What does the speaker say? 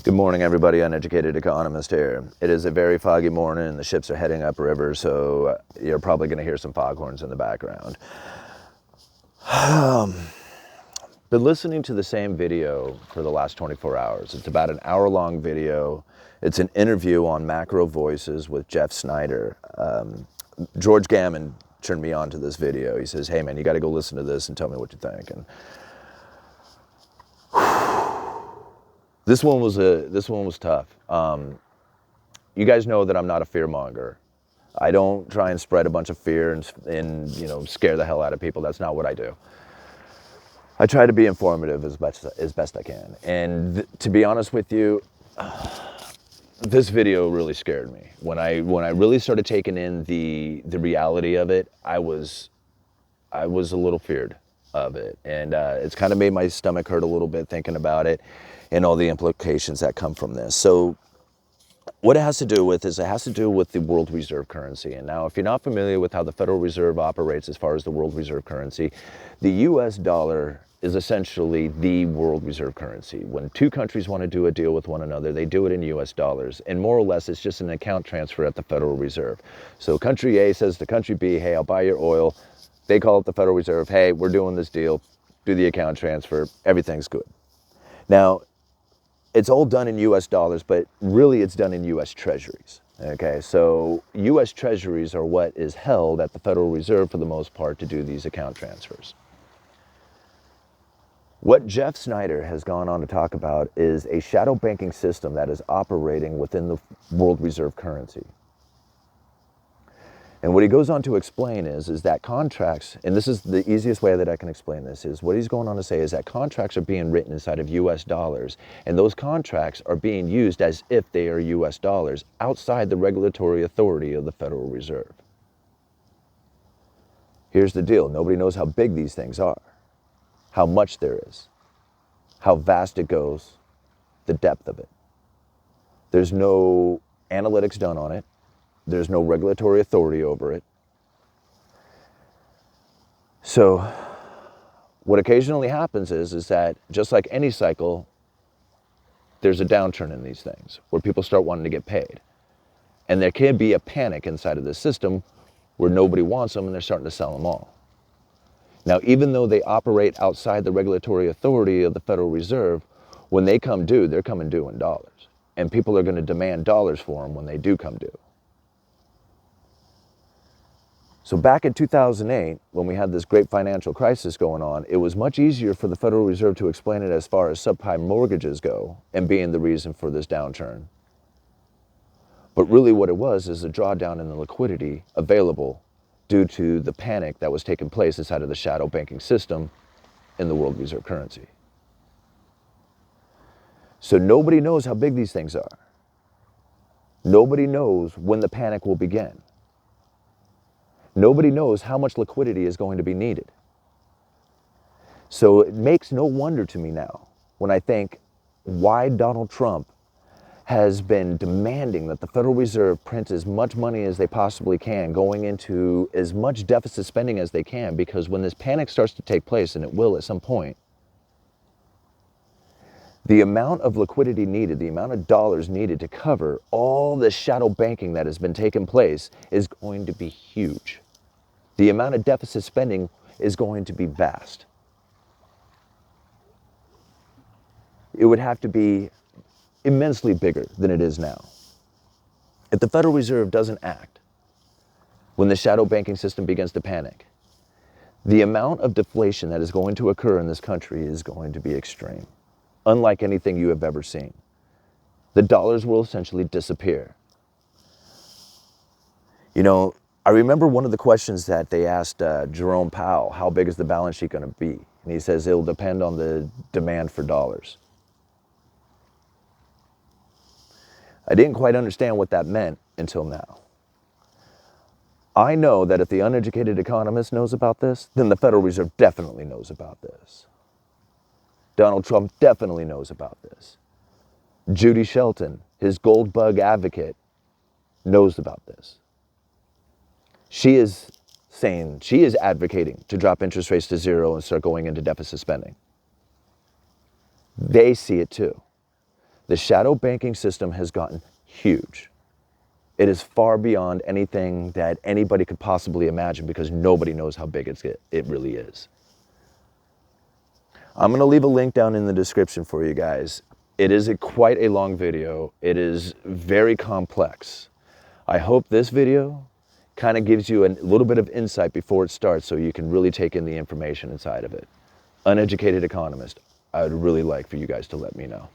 Good morning, everybody. Uneducated economist here. It is a very foggy morning and the ships are heading upriver, so you're probably going to hear some foghorns in the background. Been listening to the same video for the last 24 hours. It's about an hour-long video. It's an interview on Macro Voices with Jeff Snyder. George Gammon turned me on to this video. He says, "Hey man, you got to go listen to this and tell me what you think." And This one was tough. You guys know that I'm not a fearmonger. I don't try and spread a bunch of fear and scare the hell out of people. That's not what I do. I try to be informative as best I can. And to be honest with you, this video really scared me. When I really started taking in the reality of it, I was a little feared of it, and it's kind of made my stomach hurt a little bit thinking about it and all the implications that come from this. So what it has to do with is it has to do with the world reserve currency. And now, if you're not familiar with how the Federal Reserve operates as far as the world reserve currency, the US dollar is essentially the world reserve currency. When two countries want to do a deal with one another, they do it in US dollars. And more or less, it's just an account transfer at the Federal Reserve. So country A says to country B, "Hey, I'll buy your oil." They call it the Federal Reserve. "Hey, we're doing this deal. Do the account transfer. Everything's good." Now, it's all done in US dollars, but really it's done in US treasuries. Okay, so US treasuries are what is held at the Federal Reserve for the most part to do these account transfers. What Jeff Snyder has gone on to talk about is a shadow banking system that is operating within the world reserve currency. And what he goes on to explain is that contracts, and this is the easiest way that I can explain this, is what he's going on to say is that contracts are being written inside of US dollars, and those contracts are being used as if they are US dollars outside the regulatory authority of the Federal Reserve. Here's the deal. Nobody knows how big these things are, how much there is, how vast it goes, the depth of it. There's no analytics done on it. There's no regulatory authority over it. So what occasionally happens is that just like any cycle, there's a downturn in these things where people start wanting to get paid. And there can be a panic inside of the system where nobody wants them and they're starting to sell them all. Now, even though they operate outside the regulatory authority of the Federal Reserve, when they come due, they're coming due in dollars. And people are going to demand dollars for them when they do come due. So back in 2008, when we had this great financial crisis going on, it was much easier for the Federal Reserve to explain it as far as subprime mortgages go and being the reason for this downturn. But really what it was is a drawdown in the liquidity available due to the panic that was taking place inside of the shadow banking system in the world reserve currency. So nobody knows how big these things are. Nobody knows when the panic will begin. Nobody knows how much liquidity is going to be needed. So it makes no wonder to me now when I think why Donald Trump has been demanding that the Federal Reserve print as much money as they possibly can, going into as much deficit spending as they can, because when this panic starts to take place, and it will at some point, the amount of liquidity needed, the amount of dollars needed to cover all the shadow banking that has been taking place is going to be huge. The amount of deficit spending is going to be vast. It would have to be immensely bigger than it is now. If the Federal Reserve doesn't act when the shadow banking system begins to panic, the amount of deflation that is going to occur in this country is going to be extreme, unlike anything you have ever seen. The dollars will essentially disappear. You know, I remember one of the questions that they asked Jerome Powell, how big is the balance sheet going to be? And he says it'll depend on the demand for dollars. I didn't quite understand what that meant until now. I know that if the uneducated economist knows about this, then the Federal Reserve definitely knows about this. Donald Trump definitely knows about this. Judy Shelton, his gold bug advocate, knows about this. She is advocating to drop interest rates to zero and start going into deficit spending. They see it too. The shadow banking system has gotten huge. It is far beyond anything that anybody could possibly imagine because nobody knows how big it really is. I'm going to leave a link down in the description for you guys. It is quite a long video. It is very complex. I hope this video kind of gives you a little bit of insight before it starts so you can really take in the information inside of it. Uneducated economist, I would really like for you guys to let me know.